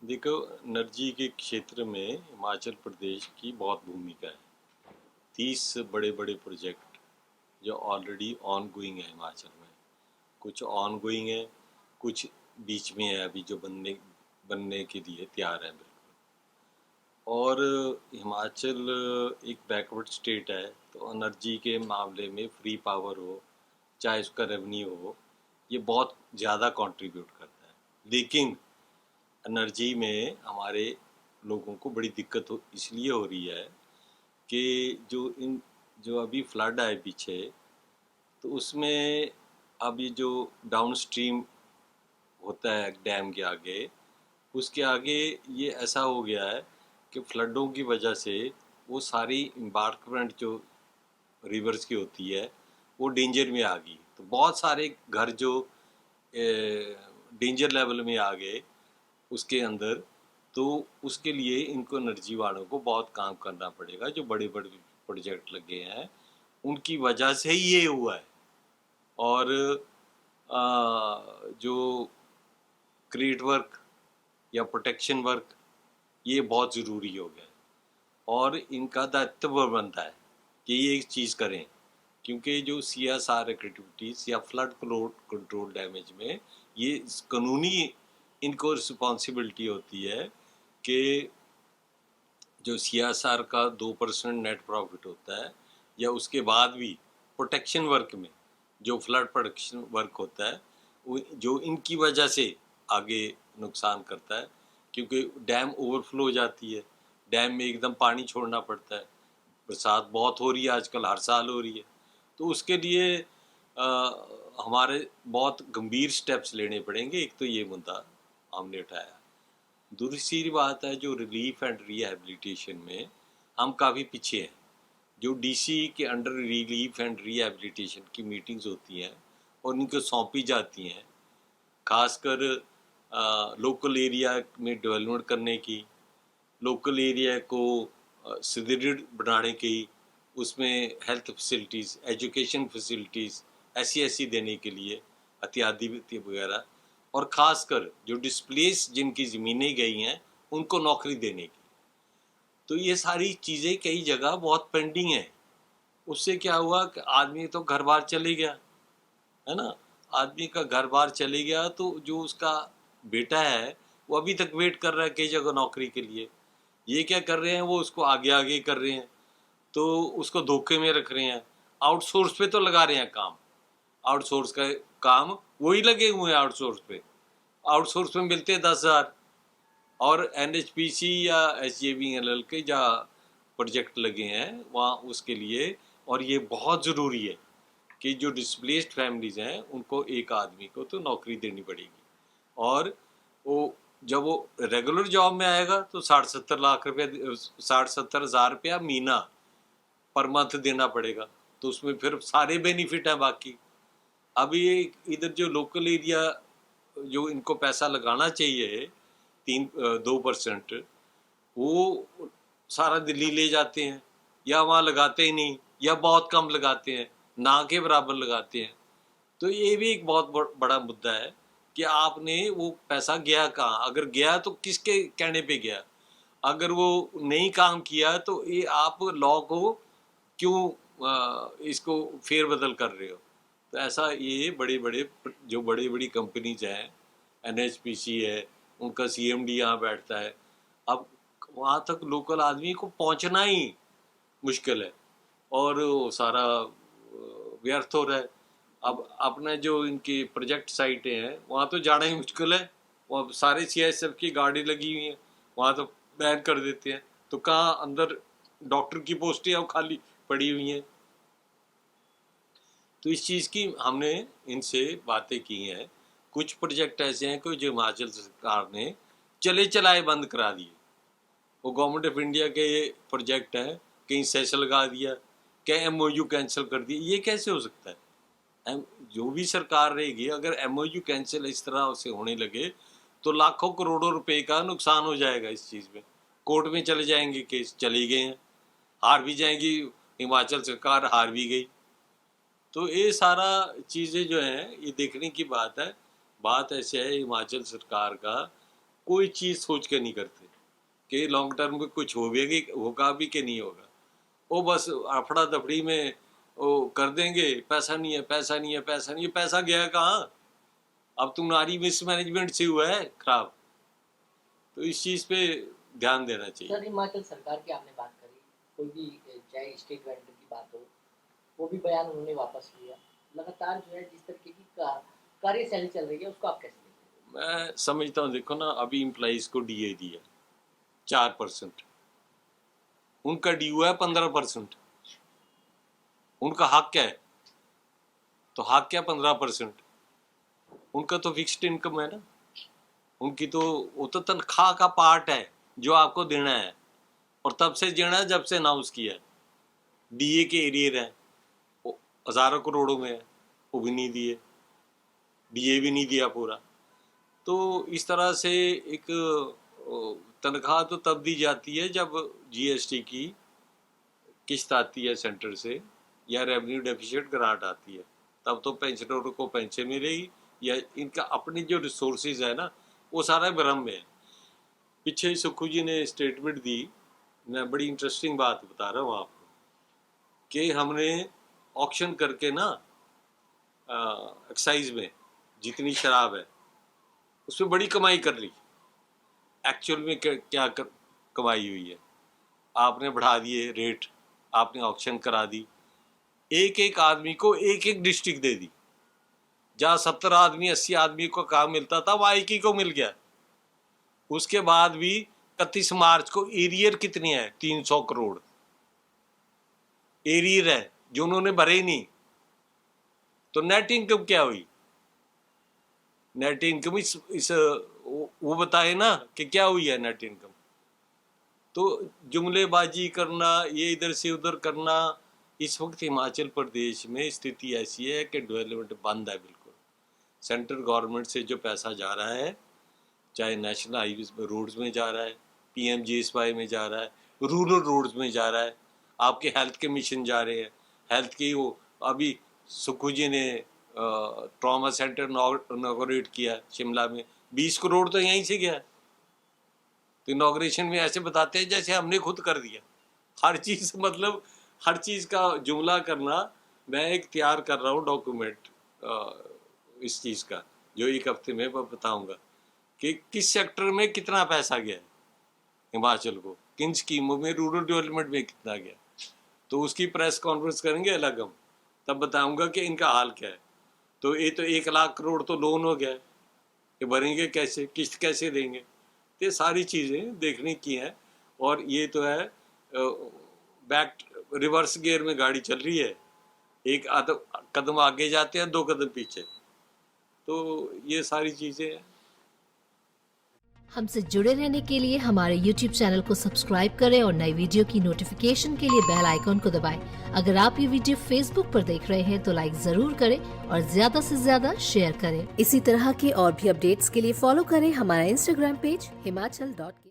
देखो, एनर्जी के क्षेत्र में हिमाचल प्रदेश की बहुत भूमिका है। 30 बड़े बड़े प्रोजेक्ट जो ऑलरेडी ऑन गोइंग है हिमाचल में। कुछ ऑन गोइंग है, कुछ बीच में है अभी, जो बनने बनने के लिए तैयार है बिल्कुल। और हिमाचल एक बैकवर्ड स्टेट है, तो एनर्जी के मामले में फ्री पावर हो, चाहे उसका रेवेन्यू हो, ये बहुत ज़्यादा कंट्रीब्यूट करता है। लेकिन एनर्जी में हमारे लोगों को बड़ी दिक्कत इसलिए हो रही है कि जो अभी फ्लड आए पीछे, तो उसमें अभी जो डाउन स्ट्रीम होता है डैम के आगे, उसके आगे ये ऐसा हो गया है कि फ्लडों की वजह से वो सारी इम्बार्कमेंट जो रिवर्स की होती है वो डेंजर में आ गई। तो बहुत सारे घर जो डेंजर लेवल में आ गए उसके अंदर, तो उसके लिए इनको एनर्जी वालों को बहुत काम करना पड़ेगा। जो बड़े बड़े प्रोजेक्ट लगे हैं उनकी वजह से ही ये हुआ है। और जो क्रीट वर्क या प्रोटेक्शन वर्क, ये बहुत ज़रूरी हो गया है और इनका दायित्व बनता है कि ये एक चीज़ करें। क्योंकि जो CSR एक्टिविटीज़ या फ्लड कंट्रोल डैमेज में ये कानूनी इनको रिस्पॉन्सिबिलिटी होती है कि जो CSR का 2% नेट प्रॉफिट होता है या उसके बाद भी प्रोटेक्शन वर्क में जो फ्लड प्रोटेक्शन वर्क होता है वो जो इनकी वजह से आगे नुकसान करता है। क्योंकि डैम ओवरफ्लो हो जाती है, डैम में एकदम पानी छोड़ना पड़ता है। बरसात बहुत हो रही है आजकल, हर साल हो रही है, तो उसके लिए हमारे बहुत गंभीर स्टेप्स लेने पड़ेंगे। एक तो ये मुद्दा हमने उठाया। दूसरी बात है, जो रिलीफ एंड रिहैबिलिटेशन में हम काफ़ी पीछे हैं। जो DC के अंडर रिलीफ एंड रिहैबिलिटेशन की मीटिंग्स होती हैं और इनको सौंपी जाती हैं, खासकर लोकल एरिया में डेवलपमेंट करने की, लोकल एरिया को सुदृढ़ बनाने की, उसमें हेल्थ फैसिलिटीज़, एजुकेशन फैसिलिटीज़ ऐसी देने के लिए, इत्यादि वगैरह। और ख़ासकर जो डिस्प्लेस जिनकी ज़मीनें गई हैं उनको नौकरी देने की। तो ये सारी चीज़ें कई जगह बहुत पेंडिंग हैं। उससे क्या हुआ कि आदमी तो घर बार चले गया, है ना। आदमी का घर बार चले गया तो जो उसका बेटा है वो अभी तक वेट कर रहा है कई जगह नौकरी के लिए। ये क्या कर रहे हैं, वो उसको आगे आगे कर रहे हैं, तो उसको धोखे में रख रहे हैं। आउटसोर्स पे तो लगा रहे हैं काम, आउटसोर्स का काम वही लगे हुए हैं आउटसोर्स पे। आउटसोर्स में मिलते हैं 10,000, और NHPC या SJVNL के जहाँ प्रोजेक्ट लगे हैं वहाँ उसके लिए। और ये बहुत ज़रूरी है कि जो डिस्प्लेस्ड फैमिलीज़ हैं उनको एक आदमी को तो नौकरी देनी पड़ेगी। और वो जब वो रेगुलर जॉब में आएगा तो 60-70 लाख रुपया, 60-70 हज़ार रुपया महीना पर मंथ देना पड़ेगा। तो उसमें फिर सारे बेनिफिट हैं बाकी। अभी इधर जो लोकल एरिया जो इनको पैसा लगाना चाहिए 2%, वो सारा दिल्ली ले जाते हैं, या वहाँ लगाते ही नहीं, या बहुत कम लगाते हैं, ना के बराबर लगाते हैं। तो ये भी एक बहुत बड़ा मुद्दा है कि आपने वो पैसा गया कहाँ, अगर गया तो किसके कहने पे गया। अगर वो नहीं काम किया तो ये आप लॉ को क्यों इसको फेरबदल कर रहे हो। तो ऐसा ये बड़े बड़े जो बड़ी बड़ी कंपनीज हैं, NHPC है, उनका CMD यहाँ बैठता है। अब वहाँ तक लोकल आदमी को पहुँचना ही मुश्किल है और वो सारा व्यर्थ हो रहा है। अब अपने जो इनकी प्रोजेक्ट साइटें हैं वहाँ तो जाना ही मुश्किल है। वहाँ सारे CISF की गाड़ी लगी हुई हैं, वहाँ तो बैन कर देते हैं। तो कहाँ अंदर डॉक्टर की पोस्टें अब खाली पड़ी हुई हैं। तो इस चीज़ की हमने इनसे बातें की हैं। कुछ प्रोजेक्ट ऐसे हैं कि जो हिमाचल सरकार ने चले चलाए बंद करा दिए। वो गवर्नमेंट ऑफ इंडिया के प्रोजेक्ट हैं, कहीं सेस लगा दिया, कहीं MOU कैंसिल कर दिया। ये कैसे हो सकता है। जो भी सरकार रहेगी, अगर MOU कैंसिल इस तरह से होने लगे तो लाखों करोड़ों रुपए का नुकसान हो जाएगा। इस चीज़ में कोर्ट में चले जाएंगे, केस चले गए हैं, हार भी जाएंगी, हिमाचल सरकार हार भी गई। तो ये सारा चीज़ें जो हैं ये देखने की बात है। बात ऐसे है, हिमाचल सरकार का कोई चीज़ सोच के नहीं करते कि लॉन्ग टर्म में कुछ होगा भी कि नहीं होगा। वो बस अफड़ा दफड़ी में वो कर देंगे, पैसा नहीं है, पैसा नहीं है, पैसा नहीं है। पैसा गया कहाँ? अब तुम्हारी मिसमैनेजमेंट से हुआ है खराब। तो इस चीज़ पे ध्यान देना चाहिए। सर, हिमाचल सरकार की आपने बात करी, कोई भी चाहे स्टेट वेंडर की बात हो, वो भी बयान उन्होंने वापस लिया। लगातार जो है जिस तरीके की कार्यशैली चल रही है, उसको आप कैसे देखते हैं? मैं समझता हूँ, देखो ना, अभी एम्प्लॉइज को डीए दिया 4%, उनका ड्यू है 15%। उनका हक क्या है? तो हक क्या 15%? उनका तो फिक्स्ड इनकम है ना, उनकी तो वो तो तनख्वाह का पार्ट है जो आपको देना है, और तब से देना है जब से अनाउंस किया है। डीए के एरियर है, वो हजारों करोड़ों में है, वो भी नहीं दिए, डीए भी नहीं दिया पूरा। तो इस तरह से एक तनख्वाह तो तब दी जाती है जब जीएसटी की किस्त आती है सेंटर से, या रेवेन्यू डेफिसिट ग्रांट आती है, तब तो पेंशनरों को पेंशन मिलेगी, या इनका अपनी जो रिसोर्सेज है ना, वो सारा भ्रम में है। पीछे सुक्खू जी ने स्टेटमेंट दी, मैं बड़ी इंटरेस्टिंग बात बता रहा हूँ आपको, कि हमने ऑक्शन करके ना एक्साइज में जितनी शराब है उसमें बड़ी कमाई कर ली। एक्चुअल में क्या कमाई हुई है? आपने बढ़ा दिए रेट, आपने ऑक्शन करा दी, एक एक आदमी को एक एक डिस्ट्रिक्ट दे दी। जहाँ 70 आदमी 80 आदमी को काम मिलता था, वहाँ एक ही को मिल गया। उसके बाद भी 31 मार्च को एरियर कितने हैं? 300 करोड़ एरियर है जो उन्होंने भरे ही नहीं। तो नेट इनकम क्या हुई? नेट इनकम इस वो बताए ना कि क्या हुई है नेट इनकम। तो जुमलेबाजी करना, ये इधर से उधर करना, इस वक्त हिमाचल प्रदेश में स्थिति ऐसी है कि डेवलपमेंट बंद है बिल्कुल। सेंट्रल गवर्नमेंट से जो पैसा जा रहा है, चाहे नेशनल हाईवेज में रोड्स में जा रहा है, PMGSY में जा रहा है, रूरल रोड्स में जा रहा है, आपके हेल्थ के मिशन जा रहे हैं, हेल्थ की वो अभी सुक्खू जी ने ट्रॉमा सेंटर इनॉग्रेट किया शिमला में, 20 करोड़ तो यहीं से गया। तो इनॉग्रेशन में ऐसे बताते हैं जैसे हमने खुद कर दिया। हर चीज़ मतलब हर चीज़ का जुमला करना। मैं एक तैयार कर रहा हूँ डॉक्यूमेंट इस चीज़ का, जो एक हफ्ते में मैं बताऊँगा कि किस सेक्टर में कितना पैसा गया है हिमाचल को, किन स्कीमों में, रूरल डेवलपमेंट में कितना गया। तो उसकी प्रेस कॉन्फ्रेंस करेंगे अलग हम, तब बताऊंगा कि इनका हाल क्या है। तो ये तो 1 लाख करोड़ तो लोन हो गया है, ये भरेंगे कैसे, किस्त कैसे देंगे? तो ये सारी चीज़ें देखने की हैं। और ये तो है बैक रिवर्स गियर में गाड़ी चल रही है, एक कदम आगे जाते हैं, 2 कदम पीछे। तो ये सारी चीज़ें हैं। हमसे जुड़े रहने के लिए हमारे YouTube चैनल को सब्सक्राइब करें और नई वीडियो की नोटिफिकेशन के लिए बेल आइकॉन को दबाएं। अगर आप ये वीडियो Facebook पर देख रहे हैं तो लाइक जरूर करें और ज्यादा से ज्यादा शेयर करें। इसी तरह के और भी अपडेट्स के लिए फॉलो करें हमारा Instagram पेज himachal.ke।